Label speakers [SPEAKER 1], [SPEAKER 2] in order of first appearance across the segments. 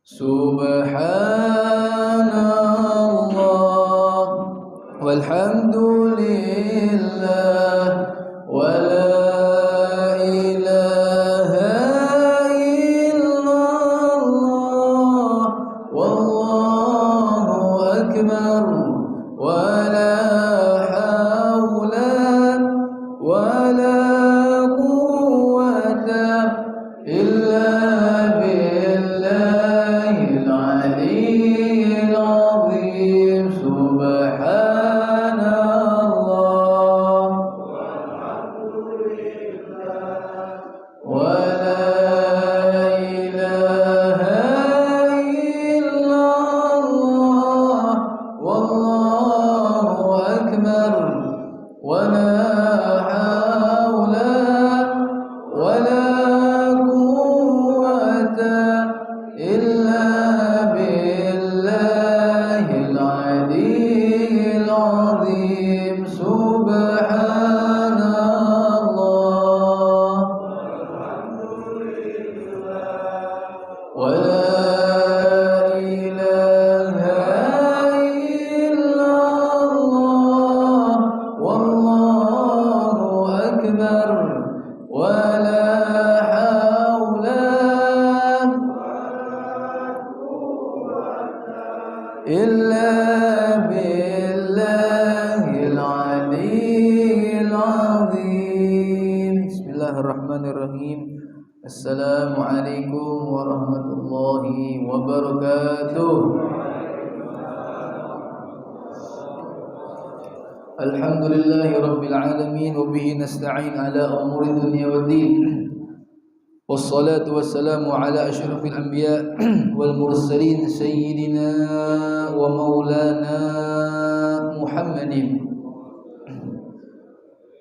[SPEAKER 1] Subhanallah walhamdulillah wa la ilaha illallah wallahu akbar wa la hawla wa la quwwata illa billahil aliyyil azim. Subhanallah wa la ilaha illallah wallahu akbar wa la hawla wa la quwwata illa billahil aliyyil azim. Subhanallah wa la ilaha illallah wallahu akbar wa la hawla illa billahil aliyyil azim. Bismillahirrahmanirrahim. Assalamualaikum warahmatullahi wabarakatuh. Alhamdulillahi rabbil alamin wa bihi nasta'in ala umuri dunya waddin. Wassalatu wassalamu ala asyrafil anbiya wal mursalin sayyidina wa maulana Muhammadin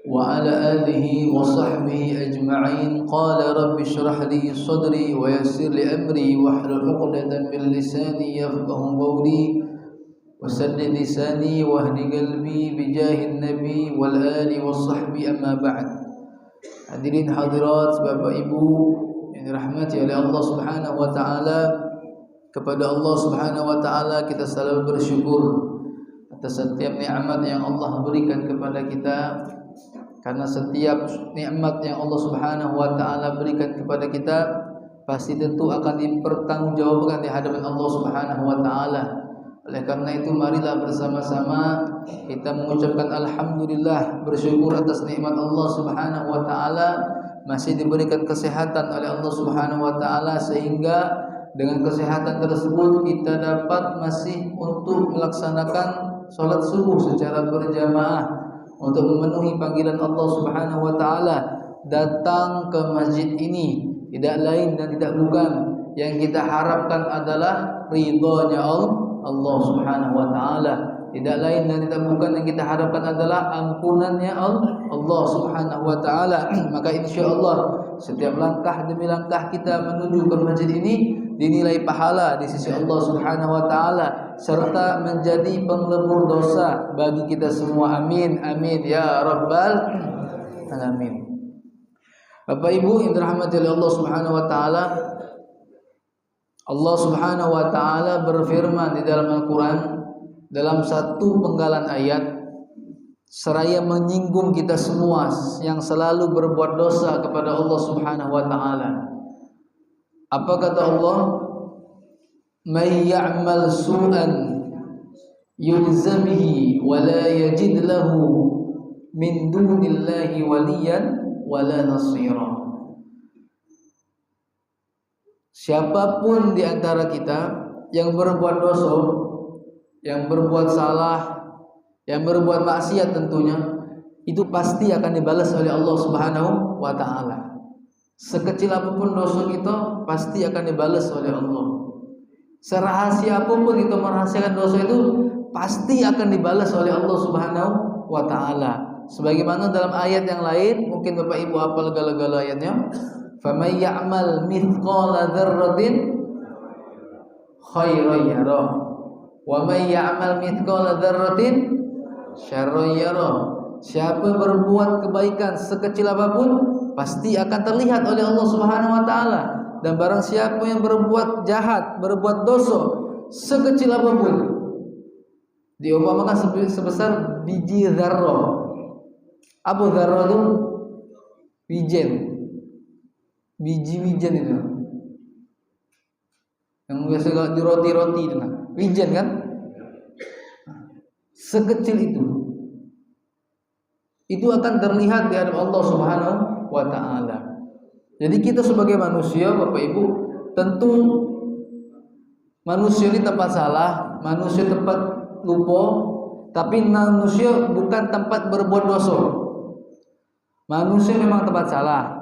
[SPEAKER 1] wa ala alihi wa sahbihi ajma'in. Qala rabbi shrah li sadri wa yassir li amri wahlul 'uqdatam min lisani yafqahu qawli wasaddid lisani wahdi qalbi bijahin nabi wal ali was sahbi. Amma ba'd. Hadirin hadirat, Bapak Ibu yang dirahmati oleh Allah Subhanahu wa taala, kepada Allah Subhanahu wa taala kita selalu bersyukur atas setiap nikmat yang Allah berikan kepada kita, karena setiap nikmat yang Allah Subhanahu wa taala berikan kepada kita pasti tentu akan dipertanggungjawabkan di hadapan Allah Subhanahu wa taala. Oleh karena itu marilah bersama-sama kita mengucapkan alhamdulillah, bersyukur atas nikmat Allah Subhanahu wa taala masih diberikan kesehatan oleh Allah Subhanahu wa taala, sehingga dengan kesehatan tersebut kita dapat masih untuk melaksanakan salat subuh secara berjamaah untuk memenuhi panggilan Allah Subhanahu wa taala. Datang ke masjid ini tidak lain dan tidak bukan yang kita harapkan adalah ridhonya Allah Subhanahu wa taala. Tidak lain dan tidak bukan yang kita harapkan adalah ampunannya Allah Subhanahu wa taala. Maka insyaallah setiap langkah demi langkah kita menuju ke masjid ini dinilai pahala di sisi Allah Subhanahu wa taala serta menjadi penglebur dosa bagi kita semua. Amin amin ya rabbal alamin. Bapak Ibu yang dirahmati oleh Allah Subhanahu wa taala, Allah Subhanahu wa taala berfirman di dalam Al-Qur'an dalam satu penggalan ayat, seraya menyinggung kita semua yang selalu berbuat dosa kepada Allah Subhanahu wa taala. Apa kata Allah? May ya'mal su'an yulzamihi wa la yajid lahu min dunillahi waliyan wa la nasira. Siapapun di antara kita yang berbuat dosa, yang berbuat salah, yang berbuat maksiat tentunya, itu pasti akan dibalas oleh Allah Subhanahu wa taala. Sekecil apapun dosa kita pasti akan dibalas oleh Allah. Serahasia apapun kita merahasiakan dosa itu pasti akan dibalas oleh Allah Subhanahu wa taala. Sebagaimana dalam ayat yang lain, mungkin Bapak Ibu hafal gala-gala ayatnya, faman ya'mal mithqala dzarratin khairan yarah wa man ya'mal mithqala dzarratin syarran yarah. Siapa berbuat kebaikan sekecil apapun pasti akan terlihat oleh Allah Subhanahu wa taala, dan barang siapa yang berbuat jahat, berbuat dosa sekecil apapun, diumpamakan sebesar biji dzarrah. Apa dzarrah itu? Wijen. Biji wijen itu. Yang biasa di roti-roti itu nah. Wijen kan? Sekecil itu akan terlihat di hadapan Allah Subhanahu wa taala. Jadi kita sebagai manusia, Bapak Ibu, tentu manusia ini tempat salah, manusia tempat lupa, tapi manusia bukan tempat berbuat dosa. Manusia memang tempat salah,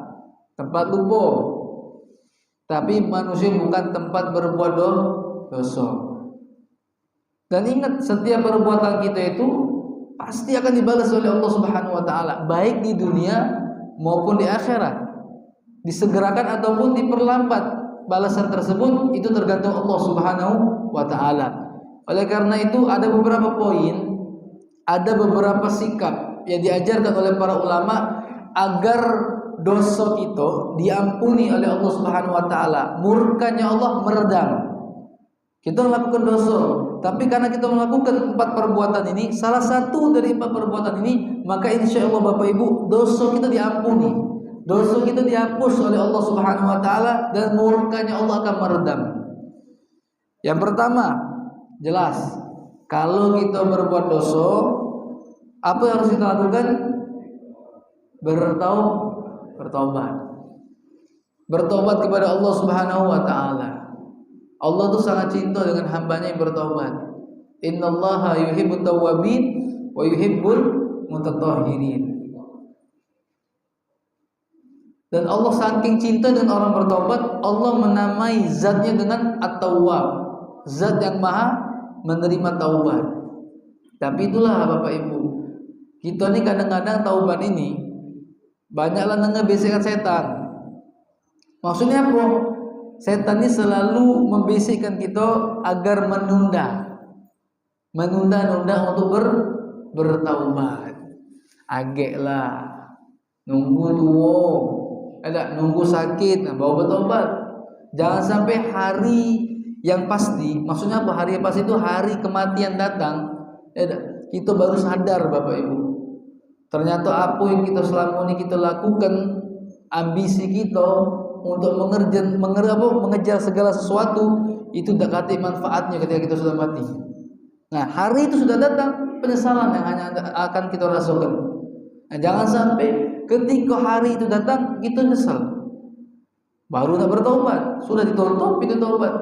[SPEAKER 1] tempat lupa, tapi manusia bukan tempat berbuat dosa. Dan ingat, setiap perbuatan kita itu pasti akan dibalas oleh Allah Subhanahu wa taala, baik di dunia maupun di akhirat. Disegerakan ataupun diperlambat balasan tersebut itu tergantung Allah Subhanahu wa taala. Oleh karena itu ada beberapa poin, ada beberapa sikap yang diajarkan oleh para ulama agar dosa kita diampuni oleh Allah Subhanahu wa taala, murkanya Allah meredam. Kita melakukan dosa, tapi karena kita melakukan 4 perbuatan ini, salah satu dari 4 perbuatan ini, maka insya Allah Bapak Ibu, dosa kita diampuni, dosa kita dihapus oleh Allah Subhanahu wa taala, dan murkanya Allah akan meredam. Yang pertama, jelas, kalau kita berbuat dosa, apa yang harus kita lakukan? Bertobat kepada Allah Subhanahu wa taala. Allah itu sangat cinta dengan hambanya yang bertobat. Innallaha yuhibbut tawwabin wa yuhibbul mutatahhirin. Dan Allah saking cinta dengan orang bertobat, Allah menamai zatnya dengan At-Tawwab, zat yang maha menerima taubat. Tapi itulah Bapak Ibu, kita ini kadang-kadang taubat ini banyaklah ngebisikkan setan. Maksudnya apa? Setan ini selalu membisikkan kita agar menunda untuk bertaubat. Ageklah, nunggu tua, nunggu sakit, baru bertaubat. Jangan sampai hari yang pasti, maksudnya apa? Hari yang pasti itu hari kematian datang, kita baru sadar Bapak Ibu. Ternyata apa yang kita selama ini kita lakukan, ambisi kita untuk mengejar segala sesuatu, itu tidak kati manfaatnya ketika kita sudah mati. Nah, hari itu sudah datang, penyesalan yang hanya akan kita rasakan. Nah, jangan sampai ketika hari itu datang kita nyesal, baru tak bertobat, sudah ditutup itu taubat.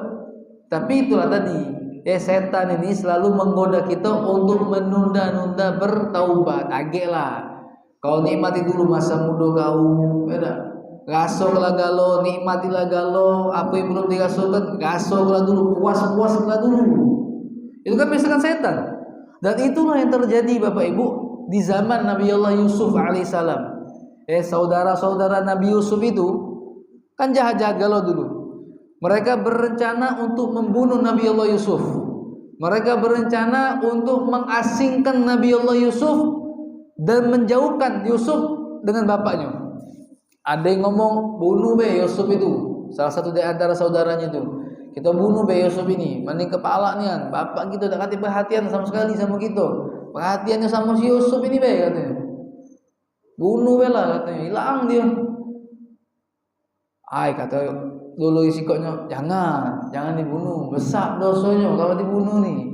[SPEAKER 1] Tapi itulah tadi, setan ini selalu menggoda kita untuk menunda-nunda bertaubat. Ageklah, kau nikmati dulu masa muda kau, gasoklah galau, nikmatilah galau, apa yang belum digasokkan, gasoklah dulu, puas-puaslah dulu. Itu kan misalkan setan. Dan itulah yang terjadi Bapak Ibu di zaman Nabi Allah Yusuf alaihissalam. Saudara-saudara Nabi Yusuf itu kan jahat-jahat galau dulu. Mereka berencana untuk membunuh Nabi Allah Yusuf. Mereka berencana untuk mengasingkan Nabi Allah Yusuf dan menjauhkan Yusuf dengan bapaknya. Ada yang ngomong bunuh Yusuf itu, salah satu dari antara saudaranya itu. Kita bunuh Yusuf ini, mending kepalanya. Bapak kita udah kasih perhatian sama sekali sama kita. Perhatiannya sama si Yusuf ini katanya. Bunuh lah katanya, hilang dia. Kata dulu isikoknya, jangan dibunuh, besar dosanya kalau dibunuh nih.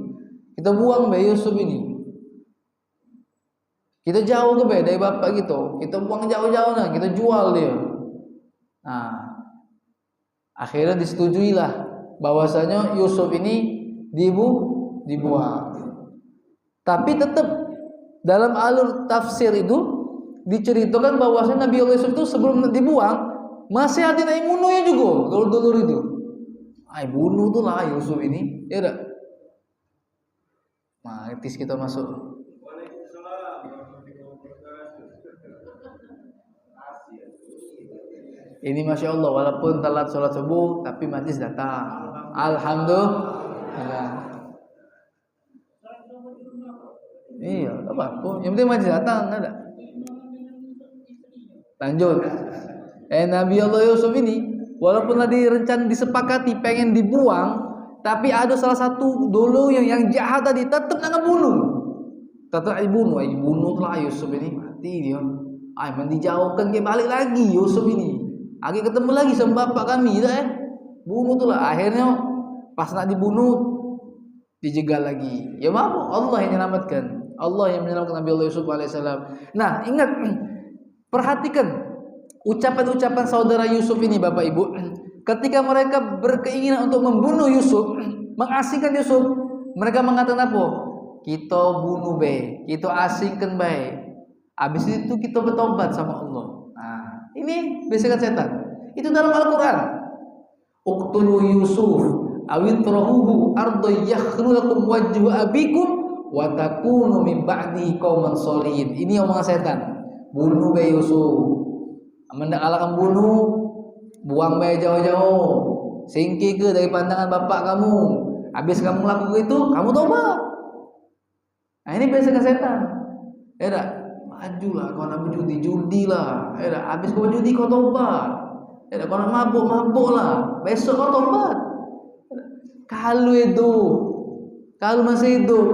[SPEAKER 1] Kita buang Yusuf ini. Kita jauh dari bapak gitu, kita buang jauh-jauh, kita jual dia. Nah, akhirnya disetujuilah bahwasanya Yusuf ini dibuang. Tapi tetap dalam alur tafsir itu diceritakan bahwasanya Nabi Yusuf itu sebelum dibuang masih ada yang bunuhnya juga, dulur-dulur itu. Bunuh tuh lah Yusuf ini, ya udah. Nah, etis kita masuk. Ini Masya Allah, walaupun telat sholat subuh, tapi majlis datang. Alhamdulillah. Iya, apa-apa. Yang penting majlis datang, ada. Lanjut. Nabi Allah Yusuf ini walaupun tadi rencana disepakati pengen dibuang, tapi ada salah satu dulu yang jahat tadi tetap nak ngebunuh. Tetap dibunuh, lah Yusuf ini, mati dia. Dijauhkan ke balik lagi Yusuf ini. Lagi ketemu lagi sama bapak kami, bunuh tu lah. Akhirnya pas nak dibunuh dijegal lagi. Ya maaf, Allah yang menyelamatkan. Allah yang menyelamatkan Nabi Allah Yusuf alaihissalam. Nah, ingat, perhatikan ucapan-ucapan saudara Yusuf ini, Bapak Ibu. Ketika mereka berkeinginan untuk membunuh Yusuf, mengasingkan Yusuf, mereka mengatakan apa? Kita bunuh baik, kita asingkan baik. Habis itu kita bertobat sama Allah. Nah, ini bisikan setan. Itu dalam Al-Quran. Uqtulu Yusuf awitrahuhu ardo yakhlu lakum wajhu abikum wa takunu min ba'di qauman sholihin. Ini omongan setan. Bunuh bayi Yusuf. Mendak alakan bunuh, buang bayi jauh-jauh. Singkir ke dari pandangan bapak kamu. Habis kamu lakukan itu, kamu tobat. Nah, ini bisikan setan. Ya dah, majulah kau nak judi lah. Ya dah, habis kau judi kau tobat. Ya dah, kau nak mabuk lah. Besok kau tobat. Kalau masih hidup,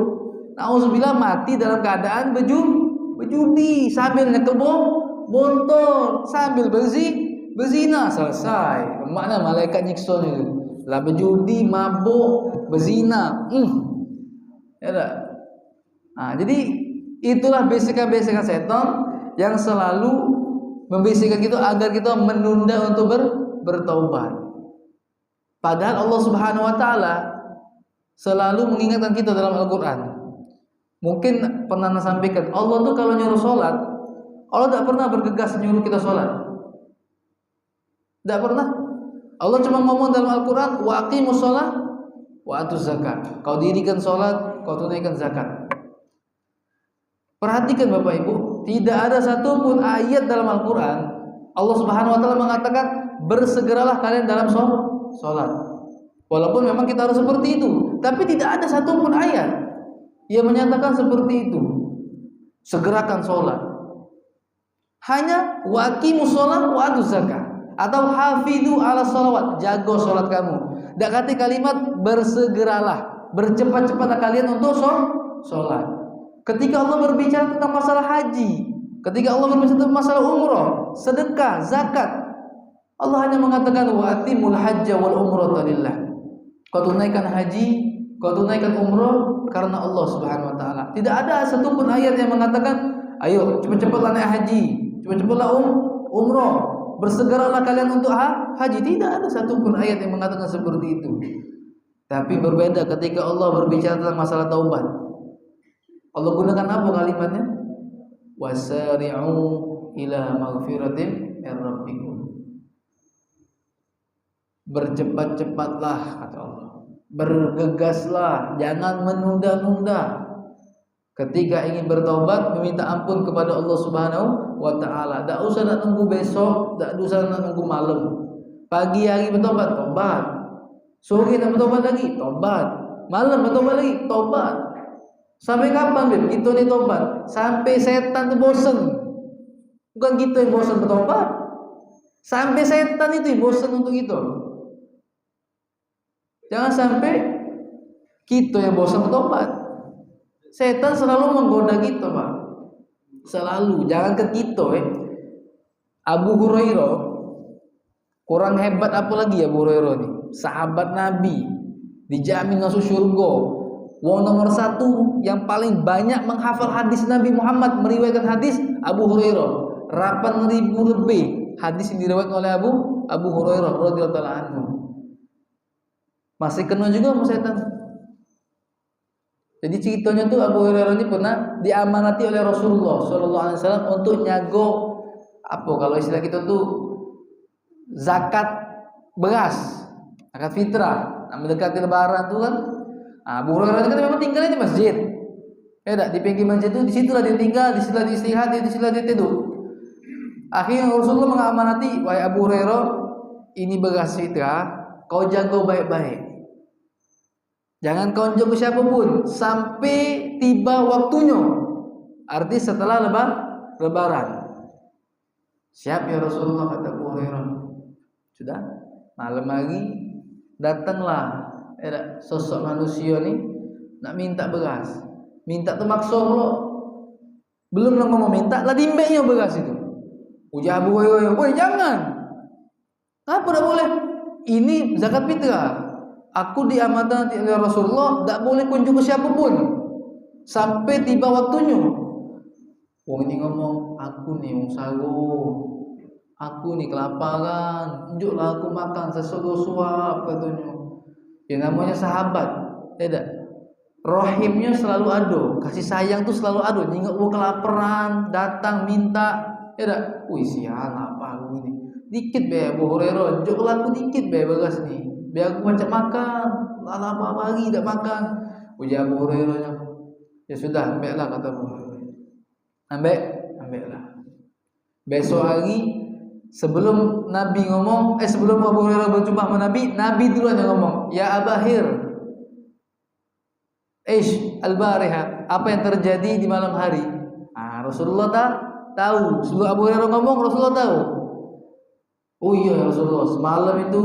[SPEAKER 1] na'udzubillah mati dalam keadaan berjudi sambil nyekel botol, sambil berzina, selesai. Mana malaikat nyiksa itu? Lah berjudi, mabuk, berzina. Ya tak? Nah, jadi itulah bisikan-bisikan setan yang selalu membisikkan kita agar kita menunda untuk bertaubat. Padahal Allah Subhanahu wa taala selalu mengingatkan kita dalam Al-Qur'an. Mungkin pernah sampaikan, Allah tuh kalau nyuruh salat, Allah tidak pernah bergegas nyuruh kita salat. Tidak pernah. Allah cuma ngomong dalam Al-Qur'an, wa aqimus shalah wa atuz zakat. Kau dirikan salat, kau tunaikan zakat. Perhatikan Bapak Ibu, tidak ada satupun ayat dalam Al-Qur'an Allah Subhanahu wa taala mengatakan bersegeralah kalian dalam salat. Walaupun memang kita harus seperti itu, tapi tidak ada satupun ayat yang menyatakan seperti itu. Segerakan salat. Hanya waqimus shalah wa atuz zakat atau hafizu ala shalawat, jaga salat kamu. Tak kata kalimat bersegeralah, bercepat-cepatlah kalian untuk salat. Ketika Allah berbicara tentang masalah haji, ketika Allah berbicara tentang masalah umrah, sedekah, zakat, Allah hanya mengatakan wa atimul hajja wal umrata lillah. Kau tunaikan haji, kau tunaikan umrah karena Allah Subhanahu wa taala. Tidak ada satupun ayat yang mengatakan ayo cepat-cepatlah naik haji, cepat-cepatlah umrah, bersegeralah kalian untuk haji. Tidak ada satupun ayat yang mengatakan seperti itu. Tapi berbeda ketika Allah berbicara tentang masalah taubat. Allah gunakan apa kalimatnya? Wasari'u ila maghfiratin min rabbikum. Bercepat-cepatlah kata Allah. Bergegaslah, jangan menunda-nunda. Ketika ingin bertaubat, meminta ampun kepada Allah Subhanahu wa taala. Tak usah nak tunggu besok, tak usah nak tunggu malam. Pagi hari bertobat, tobat. Sore nak bertobat lagi, tobat. Malam bertobat lagi, tobat. Sampai kapan, Beb? Kita ni tobat sampai setan tu bosan. Bukan kita yang bosan bertobat. Sampai setan itu yang bosan untuk kita. Jangan sampai kita yang bosan bertobat. Setan selalu menggoda kita, Pak. Selalu. Jangan ke kita, Abu Hurairah kurang hebat apa lagi Abu Hurairah ni? Sahabat Nabi, dijamin masuk surga. Wong nomor 1 yang paling banyak menghafal hadis Nabi Muhammad, meriwayatkan hadis Abu Hurairah. 8.000 lebih hadis yang diriwayatkan oleh Abu Hurairah radhiyallahu anhu. Masih kena juga sama setan. Jadi ceritanya tuh Abu Hurairah ini pernah diamanati oleh Rasulullah sallallahu alaihi wasallam untuk nyago apa kalau istilah kita tuh zakat beras, zakat fitrah. Nah, mendekati lebaran tuh kan Abu Hurairah kan memang tinggalnya di masjid. Ya tak, di pinggir masjid itu, di situlah dia tinggal, di situlah dia istirahat, di situlah dia tidur. Akhirnya Rasulullah mengamanati, wahai Abu Hurairah, ini beras fitrah, kau jaga baik-baik. Jangan kau jaga siapapun sampai tiba waktunya. Arti setelah lebaran. Siap ya Rasulullah, kata Abu Hurairah. Sudah. Malam hari datanglah sosok manusia ni nak minta beras. Minta termaksa pula. Belum nak ngomong minta, lah dimbeknya beras itu. Ujar Abu Hurairah, "Woi, jangan. Apa tak boleh? Ini zakat fitrah. Aku diamankan oleh Rasulullah, tak boleh kunjung ke siapa pun sampai tiba waktunya." Wong ini ngomong, "Aku ni wong sago. Aku ni kelaparan. Tunjuklah aku makan sesuatu suap," katanya. Yang namanya sahabat, tidak. Rahimnya selalu ada, kasih sayang tu selalu ada. Nengok gua kelaparan, datang minta, tidak. Wih, sial apa aku ni? Dikit be Abu Hurairah, tunjuklah aku dikit be beras ni. Biar aku macam makan. Lama hari tak makan. Ujar Abu Hurairah, "Ya sudah, ambillah," kata Abu Hurairah. Ambillah. Besok hari sebelum Nabi ngomong, sebelum Abu Hurairah berjumpa sama Nabi, Nabi duluan yang ngomong, "Ya Abahir, al-bariha, apa yang terjadi di malam hari?" Rasulullah tahu. Sebelum Abu Hurairah ngomong, Rasulullah tahu. "Oh iya ya Rasulullah, semalam itu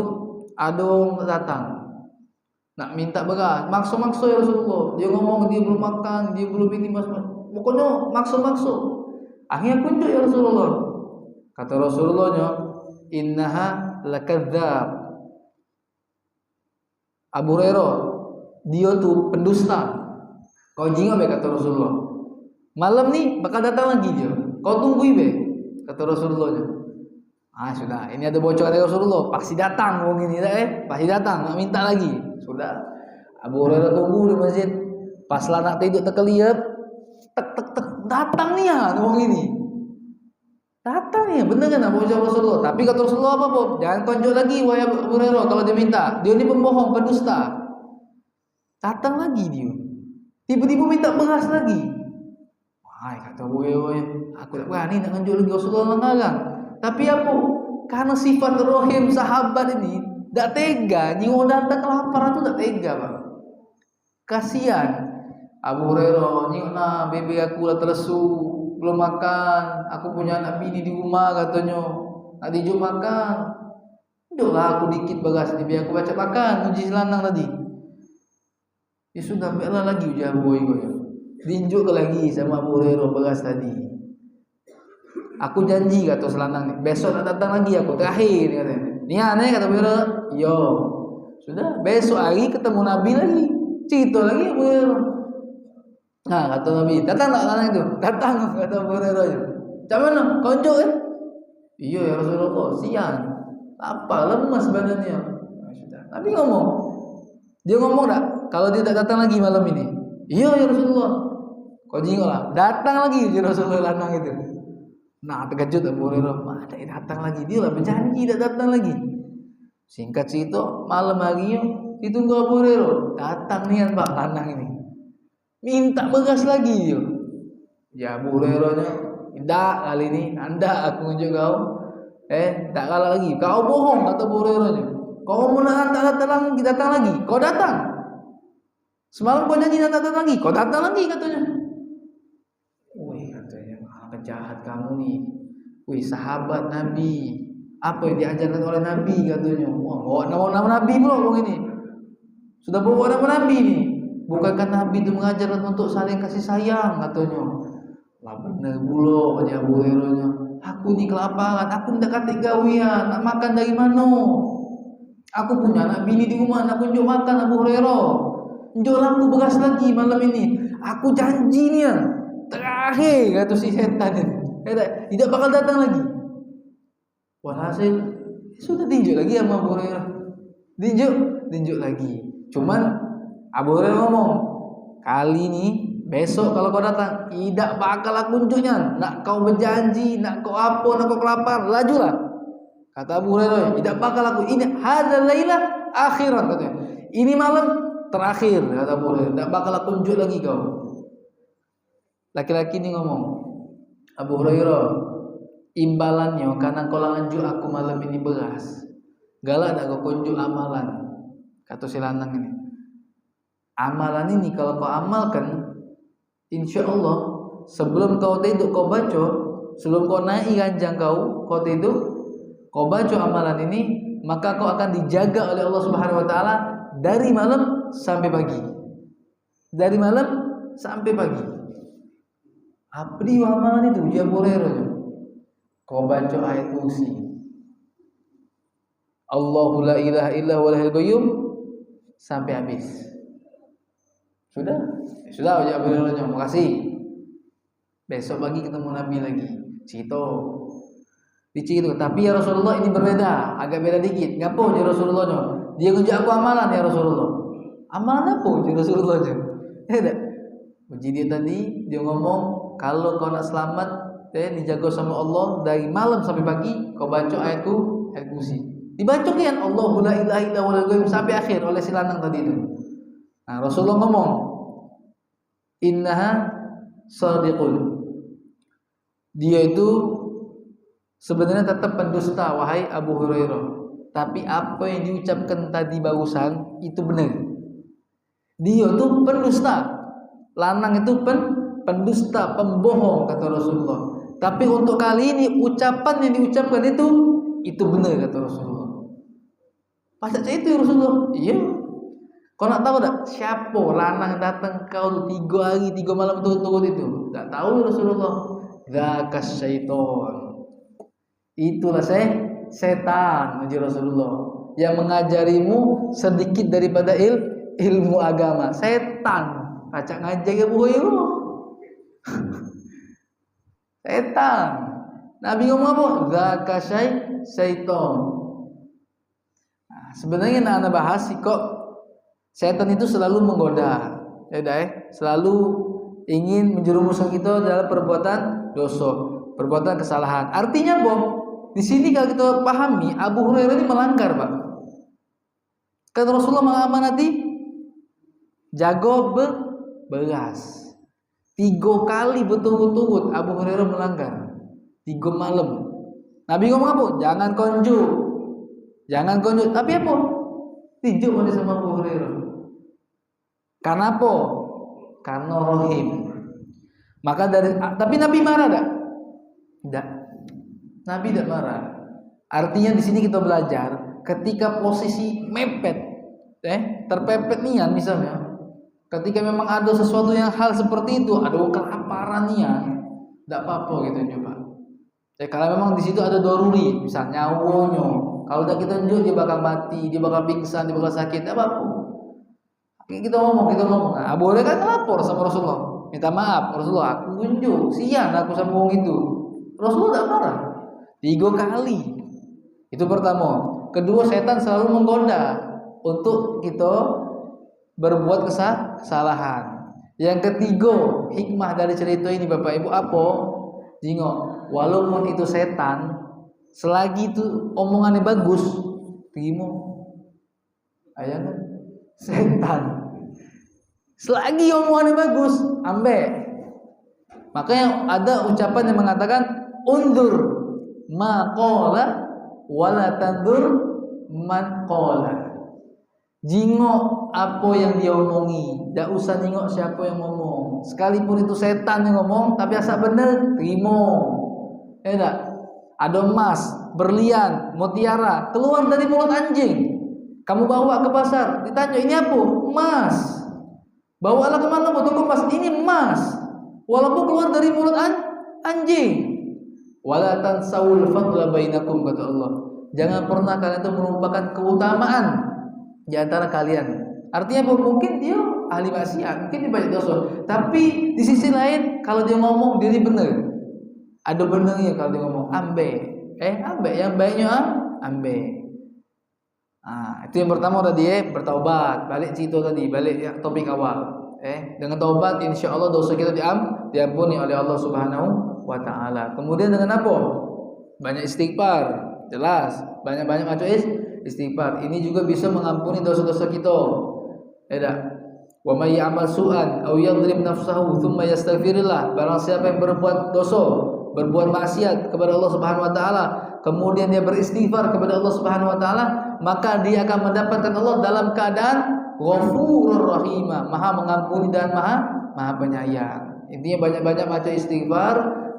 [SPEAKER 1] ada orang datang nak minta beras, maksa-maksa ya Rasulullah. Dia ngomong dia belum makan, dia belum ini pokoknya maksa-maksa. Akhirnya kunjuk ya Rasulullah." Kata Rasulullahnya, "Innaha lakadzab." Abu Hurairah, dia tu pendusta. Kau jingat be, kata Rasulullah. Malam ni bakal datang lagi dia. Kau tunggu be, kata Rasulullahnya. Sudah, ini ada bocoran dari Rasulullah. Pasti datang wong ini pasti datang nak minta lagi. Sudah. Abu Hurairah tunggu di masjid. Pas lah nak tidur terkeliap, tek datang nih ya wong ini. Datang ya, bener kan apa ucap Rasulullah? Tapi kata Rasulullah apa Bob? Jangan tonjok lagi wahai Abu Hurairah kalau dia minta. Dia ni pembohong, pendusta. Datang lagi dia. Tiba-tiba minta beras lagi. Wah, kata Abu Hurairah, aku tak berani nak tonjok lagi, Rasulullah larang. Tapi apa? Karena sifat rahim sahabat ini tak tega. Nyiwa datang kelaparan tu tak tega, Bang. Kasihan Abu Hurairah, "Nyikna bebe aku lah terlesu, belum makan. Aku punya anak bini di rumah," katanya. "Nak dijuk makan. Duduklah aku dikit beras ni biar aku baca makan uji selanang tadi." Ya sudah, ambillah lagi ujar Abu Hurairah. Dinjuk lagi sama Abu Hurairah beras tadi. "Aku janji," kata selanang ni, "besok nak datang lagi aku terakhir," katanya. "Niat kata Abu Hurairah. "Yo." Sudah, besok hari ketemu Nabi lagi. Cerita lagi Abu Hurairah. Kata Nabi, "Datang tak selanang itu?" "Datang," kata Abu Hurairah. "Macam mana? Konjuk kan?" "Iya ya Rasulullah, siang. Apa lemas badannya." Sudah. Nabi ngomong. Dia ngomong tak? Kalau dia tak datang lagi malam ini. "Iya ya Rasulullah." Kau jingoklah. Datang lagi dia Rasulullah lanang itu. Terkejut Abu Hurairah. Dia datang lagi. Dia lah berjanji tak datang lagi. Singkat cerita, malam harinya ditunggu Abu Hurairah. Datang nian Pak lanang ini. Minta beras lagi dia. Ya Abu Hurairahnya, "Tidak kali ini, anda aku tunjuk kau. Tak kalah lagi. Kau bohong," kata Abu Hurairahnya. "Kau mau tak datang lagi. Kau datang. Semalam kau janji tak datang lagi. Kau datang lagi," katanya. Wih, katanya, "Jahat kamu nih. Wih, sahabat Nabi. Apa yang diajarkan oleh Nabi," katanya. Wah, nama Nabi pula orang ini. Sudah bawa nama Nabi nih. "Bukankah Nabi itu mengajarkan untuk saling kasih sayang," katanya. Lah bener pula aja Abu Hurairahnya. "Aku ni kelaparan, aku ndak katik gawian, nak makan dari mana? Aku punya anak bini di rumah, nak kunjuk makan Abu Hurairah. Njoklah aku beras lagi malam ini. Aku janji ni terakhir," kata si setan ini. Tidak bakal datang lagi. Walhasil sudah tinjuk lagi sama Abu Hurairah. Tinjuk lagi. Cuman Abu Hurairah ngomong, "Kali ini besok kalau kau datang, tidak bakal aku unjuknya. Nak kau berjanji, nak kau apa, nak kau kelapar, lajulah." Kata Abu Hurairah, "Tidak bakal aku. Ini hadzal lailah akhiran," katanya. "Ini malam terakhir," kata Abu Hurairah. "Tidak bakal aku unjuk lagi kau." Laki-laki ini ngomong, "Abu Hurairah, imbalannya karena kau lanjut aku malam ini beras. Galak tak kau kunjuk amalan," kata si lanang ini. "Amalan ini kalau kau amalkan, insya Allah sebelum kau tidur kau baca, sebelum kau naik ranjang kau tidur, kau baca amalan ini, maka kau akan dijaga oleh Allah Subhanahu wa taala dari malam sampai pagi. Dari malam sampai pagi. Apa dia amalan itu? Dia boleh. Kau baca ayat kursi. Allahu la ilaha illa huwal hayyul qayyum sampai habis. Sudah? Sudah ya boleh. Makasih. Besok pagi ketemu Nabi lagi. Cito. Dicito. Tapi ya Rasulullah ini berbeda, agak beda dikit. Ngapo ya Rasulullah? Dia ngejak aku amalan ya Rasulullah. Amalan apa ya Rasulullah? Tidak. Uji dia tadi dia ngomong kalau kau nak selamat dijaga sama Allah dari malam sampai pagi, kau baca ayat kursi. Dibaca kan Allahu la ilaha illa huwal qayyum sampai akhir oleh si lanang tadi itu. Nah, Rasulullah ngomong, "Innaha shadiqun." Dia itu sebenarnya tetap pendusta wahai Abu Hurairah. Tapi apa yang diucapkan tadi barusan itu benar. Dia itu pendusta. Lanang itu pendusta, pembohong kata Rasulullah. Tapi untuk kali ini ucapan yang diucapkan itu benar kata Rasulullah. Masa itu ya Rasulullah? Iya. Kau nak tahu tak siapa lanang datang kau 3 hari 3 malam turut-turut itu? Tak tahu ya Rasulullah. Zakas syaiton. Itulah setan menjadi Rasulullah yang mengajarimu sedikit daripada ilmu agama. Setan acak ngajar ke buaya. Setan. Nabi ngomong apa? Zakas syaiton. Nah, sebenarnya nak bahas kok setan itu selalu menggoda. Selalu ingin menjerumuskan kita dalam perbuatan dosa, perbuatan kesalahan. Artinya apa? Di sini kalau kita pahami Abu Hurairah ini melanggar, Pak. Kata Rasulullah mengamanati jago beras. 3 kali betul-betul Abu Hurairah melanggar. 3 malam. Nabi ngomong apa? Jangan konjuk. Jangan konjuk. Tapi apa? Tinjuk pada sama Abu Hurairah. Karena apa? Karena rahim. Maka tapi Nabi marah tak? Tidak. Nabi tidak marah. Artinya di sini kita belajar ketika posisi mepet, terpepet nian misalnya. Ketika memang ada sesuatu yang hal seperti itu, ada kelaparan nian, tidak apa-apa gitu coba. Kalau memang di situ ada doruri, misalnya nyawanya, kalau udah kita tunjuk dia bakal mati, dia bakal pingsan, dia bakal sakit, tidak apa-apa. Kita ngomong. Nah, boleh kan lapor sama Rasulullah, minta maaf Rasulullah, aku tunjuk, sian aku sama orang itu. Rasulullah tidak marah. 3 kali. Itu pertama. Kedua, setan selalu menggoda untuk kita berbuat kesalahan. Yang ketiga, hikmah dari cerita ini Bapak Ibu apa? Jingok, walaupun itu setan, selagi itu omongannya bagus, terima. Ayah kan? Setan. Selagi omongannya bagus, ambek. Makanya ada ucapan yang mengatakan undur ma qala wala tandur man qala. Jingok apa yang dia omongi, tidak usah jingok siapa yang ngomong. Sekalipun itu setan yang ngomong, tapi asal benar, terima. Tidak. Ada emas, berlian, mutiara keluar dari mulut anjing. Kamu bawa ke pasar, ditanya ini apa? Emas. Bawalah kemana? Mau toko emas, ini emas. Walaupun keluar dari mulut anjing. Wala tansawul fadla bainakum kata Allah. Jangan pernah kalian itu merupakan keutamaan di antara kalian. Artinya mungkin dia ahli maksiat, mungkin dia banyak dosa. Tapi di sisi lain kalau dia ngomong dia benar. Ada benarnya kalau dia ngomong ambe. Ambe yang baiknya ambe. Nah, itu yang pertama tadi bertaubat, balik cerita tadi, balik ya, topik awal. Dengan taubat insyaallah dosa kita diampuni oleh Allah Subhanahu wa taala. Kemudian dengan apa? Banyak istighfar, jelas. Banyak-banyak macam istighfar. Ini juga bisa mengampuni dosa-dosa kita. Wa may ya'mal su'an aw yadhlim nafsahu thumma yastaghfirillah. Barang siapa yang berbuat dosa, berbuat maksiat kepada Allah Subhanahu wa taala, kemudian dia beristighfar kepada Allah Subhanahu wa taala, maka dia akan mendapatkan Allah dalam keadaan Ghafurur Rahimah, Maha mengampuni dan Maha penyayang. Intinya banyak-banyak baca istighfar,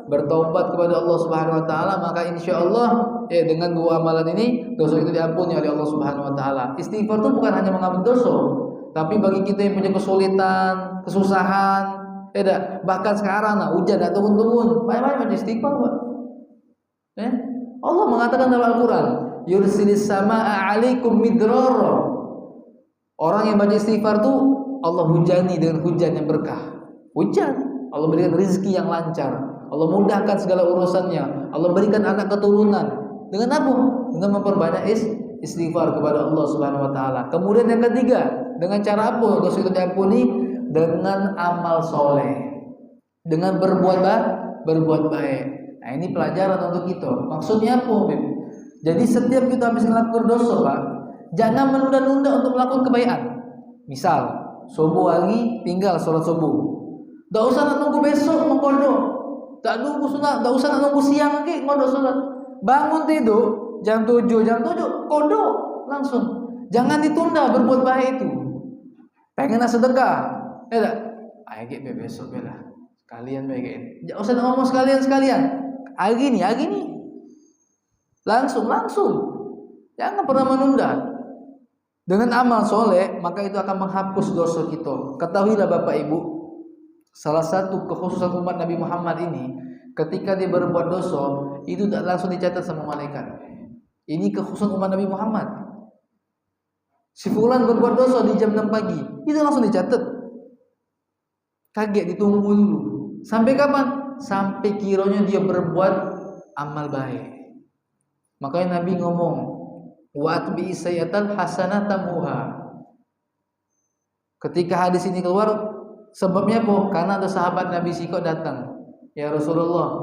[SPEAKER 1] bertaubat kepada Allah Subhanahu wa taala, maka insyaallah dengan dua amalan ini dosa itu diampuni oleh Allah Subhanahu wa taala. Istighfar itu bukan hanya mengampuni dosa, tapi bagi kita yang punya kesulitan, kesusahan, bahkan sekarang hujan tak turun-turun, banyak-banyak baca istighfar, Pak. Allah mengatakan dalam Al-Qur'an, yursilis samaa 'alaikum midrara. Orang yang baca istighfar itu Allah hujani dengan hujan yang berkah. Hujan, Allah berikan rezeki yang lancar, Allah mudahkan segala urusannya, Allah berikan anak keturunan. Dengan apa? Dengan memperbanyak istighfar kepada Allah Subhanahu wa taala. Kemudian yang ketiga, dengan cara apa dosa itu diampuni? Dengan amal soleh, dengan berbuat baik. Nah, ini pelajaran untuk kita. Maksudnya apa, Bib? Jadi setiap kita habis melakukan dosa, Pak, jangan menunda-nunda untuk melakukan kebaikan. Misal, subuh hari tinggal sholat subuh. Tak usah nak nunggu besok mengkodok. Tak usah nak nunggu siang lagi ngodok sholat. Bangun tidur jam 7 kodok langsung. Jangan ditunda berbuat baik itu. Pengen nak sedekah, tak? Ayo besok lah. Sekalian baik. Jangan usah ngomong sekalian. Hari ini. Langsung. Jangan pernah menunda. Dengan amal soleh, maka itu akan menghapus dosa kita. Ketahuilah Bapak Ibu, salah satu kekhususan umat Nabi Muhammad ini, ketika dia berbuat dosa, itu tak langsung dicatat sama malaikat. Ini kekhususan umat Nabi Muhammad. Si fulan berbuat dosa di jam 6 pagi, itu langsung dicatat. Kaget, ditunggu dulu. Sampai kapan? Sampai kiranya dia berbuat amal baik. Makanya Nabi ngomong, wa atbi sayyatal hasanatamuha. Ketika hadis ini keluar, sebabnya apa? Karena ada sahabat Nabi Siko datang. Ya Rasulullah,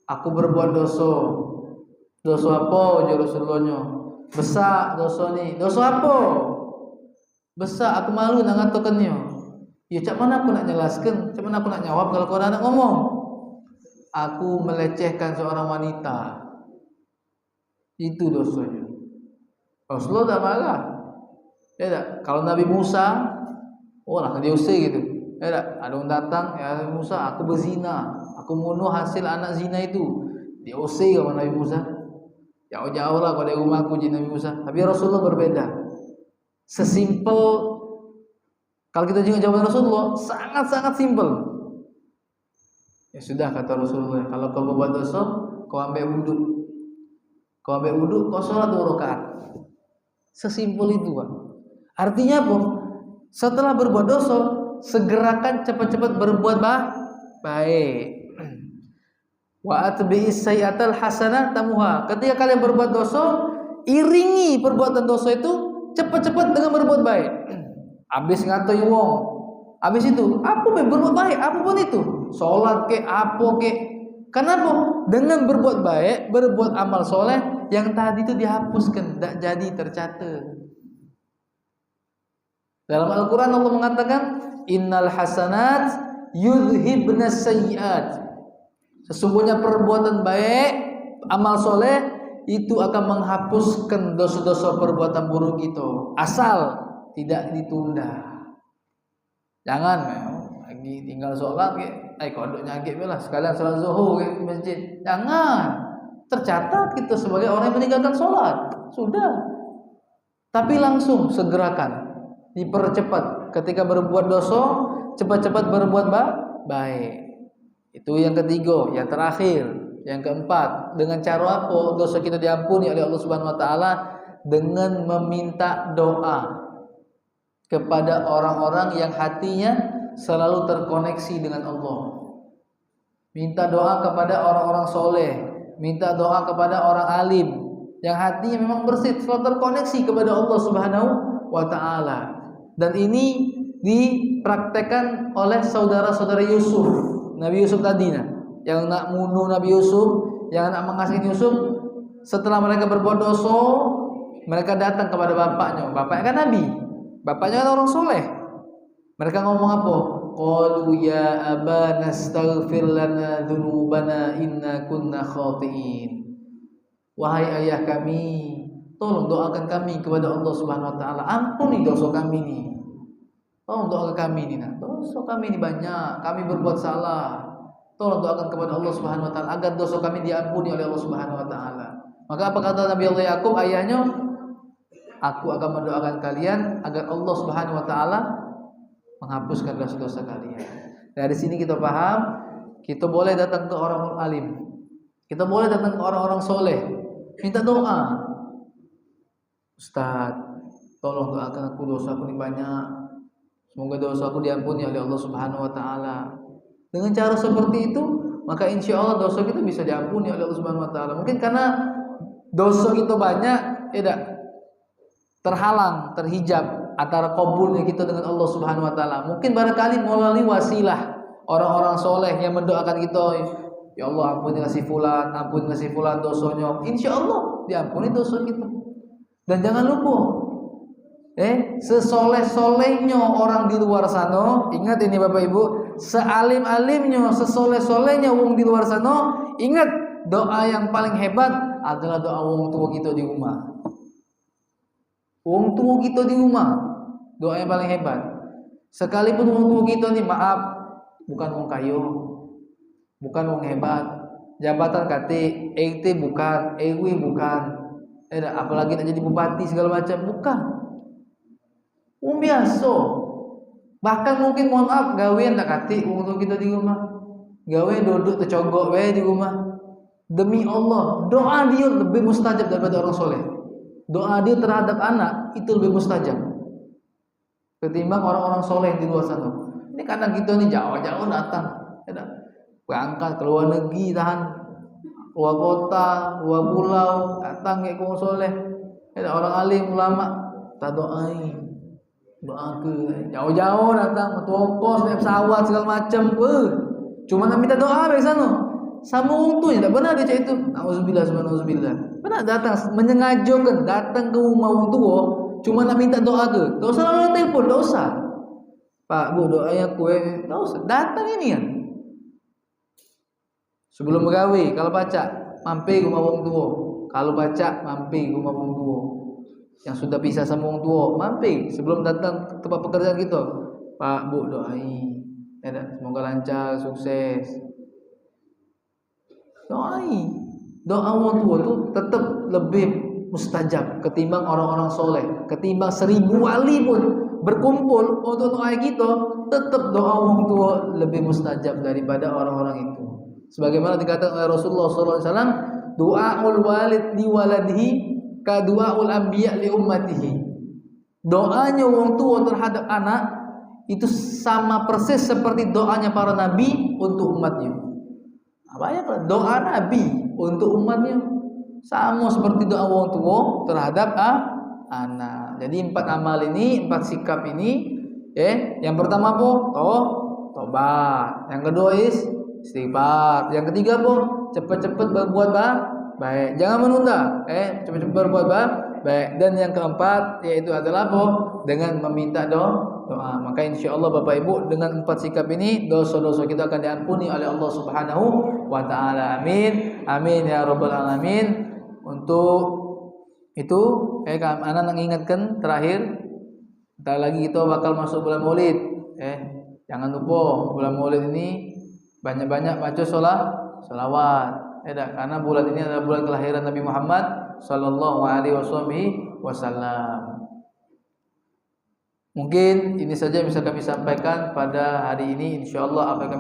[SPEAKER 1] aku berbuat dosa. Dosa apa? Ya Rasulullahnya. Besar dosa ni. Dosa apa? Besar, aku malu nak ngatakannya. Ya cak mana aku nak jelaskan? Cak mana aku nak jawab kalau kau nak ngomong? Aku melecehkan seorang wanita. Itu dosanya. Rasulullah tak marah. Ya tak? Kalau Nabi Musa, lah dia usir gitu. Ya tak? Ada orang datang, ya Nabi Musa, aku berzina, aku bunuh hasil anak zina itu. Dia usir sama Nabi Musa. Jauh-jauh lah pada rumah aku Nabi Musa. Tapi Rasulullah berbeda. Sesimpel, kalau kita juga jawaban Rasulullah, sangat-sangat simpel. Ya sudah kata Rasulullah, kalau kau berbuat dosa, kau ambil wudhu. Kau sholat 2 rakaat. Sesimpel itu, Pak. Artinya apa? Setelah berbuat dosa, segerakan cepat-cepat berbuat baik. Wa atbi'is sayyatal hasanah tamuha. Ketika kalian berbuat dosa, iringi perbuatan dosa itu cepat-cepat dengan berbuat baik. Habis ngatain wong. Habis itu, apa berbuat baik, apapun itu. Salat ke apa ke. Kenapa? Dengan berbuat baik, berbuat amal soleh, yang tadi itu dihapuskan, tidak jadi tercatat. Dalam Al-Quran Allah mengatakan, innal hasanat yudhibnas sayyiat. Sesungguhnya perbuatan baik, amal soleh, itu akan menghapuskan dosa-dosa perbuatan buruk itu. Asal tidak ditunda. Jangan lagi tinggal sholat kodoknya agak lah sekalian sholat zuhur ke masjid. Jangan. Tercatat kita sebagai orang yang meninggalkan sholat. Sudah. Tapi langsung segerakan, dipercepat. Ketika berbuat dosa, cepat-cepat berbuat baik. Itu yang ketiga, yang terakhir, yang keempat. Dengan cara apa dosa kita diampuni oleh Allah Subhanahu wa taala? Dengan meminta doa kepada orang-orang yang hatinya selalu terkoneksi dengan Allah. Minta doa kepada orang-orang soleh, minta doa kepada orang alim yang hatinya memang bersih, selalu terkoneksi kepada Allah Subhanahu wa taala. Dan ini dipraktekkan oleh saudara-saudara Yusuf, Nabi Yusuf tadi yang nak bunuh Nabi Yusuf, yang nak mengasihi Yusuf. Setelah mereka berbuat dosa, mereka datang kepada bapaknya. Bapaknya kan Nabi, bapaknya kan orang soleh. Mereka ngomong apa? Qalu ya abana astaghfir lana dzunubana inna kunna khati'in. Wahai ayah kami, tolong doakan kami kepada Allah Subhanahu wa taala. Ampuni dosa kami ini. Tolong doakan kami ini. Dosa kami ini banyak, kami berbuat salah. Tolong doakan kepada Allah Subhanahu wa taala agar dosa kami diampuni oleh Allah Subhanahu wa taala. Maka apa kata Nabi Allah Yakub ayahnya? Aku akan mendoakan kalian agar Allah Subhanahu wa taala menghapuskan dosa-dosa kalian. Dari sini kita paham, kita boleh datang ke orang alim. Kita boleh datang ke orang-orang soleh, minta doa. Ustaz, tolong doakan aku, dosaku ini banyak. Semoga dosaku diampuni oleh Allah Subhanahu wa taala. Dengan cara seperti itu, maka insya Allah dosa kita bisa diampuni oleh Allah Subhanahu wa taala. Mungkin karena dosa kita banyak, tidak terhalang, terhijab antara kabulnya kita dengan Allah Subhanahu wa taala. Mungkin barangkali melalui wasilah orang-orang soleh yang mendoakan kita, ya Allah ampuni kasih fulan dosanya. Insya Allah diampuni dosa kita. Dan jangan lupa, sesoleh-solehnya orang di luar sana, ingat ini Bapak Ibu, sealim-alimnya, sesoleh-solehnya wong di luar sana, ingat doa yang paling hebat adalah doa wong tua kita di rumah. Wong tua kita di rumah, doa yang paling hebat. Sekalipun wong tua kita nih, maaf, bukan wong kayu, bukan wong hebat, jabatan kate, ET bukan, EW bukan, apalagi nak jadi bupati segala macam, bukan. Wong biasa. Bahkan mungkin mohon maaf, gawean tak kate wong tua kita di rumah, gawe duduk tercogok wae di rumah. Demi Allah, doa dia lebih mustajab daripada orang soleh. Doa dia terhadap anak itu lebih mustajab ketimbang orang-orang soleh di luar sana. Ini karena kita nih jauh-jauh datang, berangkat ke luar negeri, luar kota, luar pulau, datang kayak kaum soleh, orang alim ulama, tak doain, doa ke jauh-jauh datang, topos, naik pesawat segala macam, cuma nak minta doa dari sana. Sama orang tu tak pernah dia cakap itu. Nauzubillah. Pernah datang menyengajakan datang ke rumah orang tua cuma nak minta doa ke. Tak usah lalu telefon, tak usah. Pak, Bu, doanya aku tak usah. Datang ini kan. Sebelum bergawe, kalau baca mampir rumah orang tua. Kalau baca mampir rumah orang tua. Yang sudah pisah sama orang tua, mampir sebelum datang ke tempat pekerjaan kita. Pak, Bu, doain. Semoga lancar, sukses. Doa orang tua tu tetap lebih mustajab ketimbang orang-orang soleh, ketimbang 1000 wali pun berkumpul untuk doa kita, tetap doa orang tua lebih mustajab daripada orang-orang itu. Sebagaimana dikatakan oleh Rasulullah SAW, doaul walid li waladihi ka doaul anbiya li ummatihi. Doanya orang tua terhadap anak itu sama persis seperti doanya para nabi untuk umatnya. Apa ya? Doa Nabi untuk umatnya sama seperti doa orang tua terhadap anak. Jadi 4 amal ini, 4 sikap ini, yang pertama apa? Tobat. Yang kedua istighfar. Yang ketiga apa? Cepat-cepat berbuat baik. Jangan menunda. Cepat-cepat berbuat baik. Dan yang keempat yaitu adalah apa? Dengan meminta doa. Maka insyaallah Bapak Ibu, dengan 4 sikap ini dosa-dosa kita akan diampuni oleh Allah Subhanahu wa taala. Amin. Amin ya rabbal alamin. Untuk itu anak mengingatkan terakhir, entar lagi kita bakal masuk bulan Maulid. Jangan lupa bulan Maulid ini banyak-banyak baca selawat. Karena bulan ini adalah bulan kelahiran Nabi Muhammad sallallahu alaihi wasallam. Mungkin ini saja yang bisa kami sampaikan pada hari ini. Insyaallah apa yang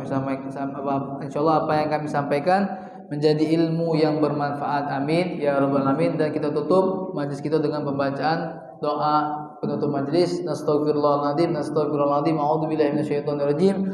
[SPEAKER 1] kami sampaikan menjadi ilmu yang bermanfaat. Amin ya rabbal alamin. Dan kita tutup majlis kita dengan pembacaan doa penutup majlis. Nastaghfirullahaladzim, a'udzubillahi minasyaitonirrajim.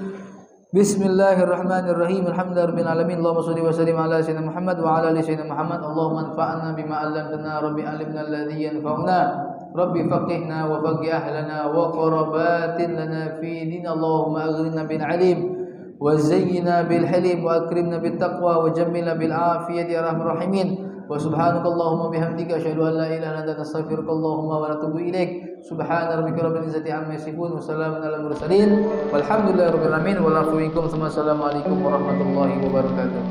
[SPEAKER 1] Bismillahirrahmanirrahim. Alhamdulillahirabbil alamin. Allahumma shalli wa sallim ala sayyidina Muhammad wa ala ali sayyidina Muhammad. Allahumma anfa'na bima 'allamtana, rabbi 'allimna alladhi yanfa'una. Rabbi faqihna wa faqih ahlana wa qarabatin lana fi din. Allahumma aghrina bil alim wa zayyina bil halim wa akrimna bit taqwa wa jammilna bil afiyati ya arhamar rahimin. Wa subhanakallahumma bihamdika asyhadu an la ilaha illa anta astaghfiruka wa atubu ilaik. Subhana rabbika rabbil izzati amma yasifun wa salamun alal mursalin walhamdulillahi rabbil alamin. Wa assalamu alaikum warahmatullahi wabarakatuh.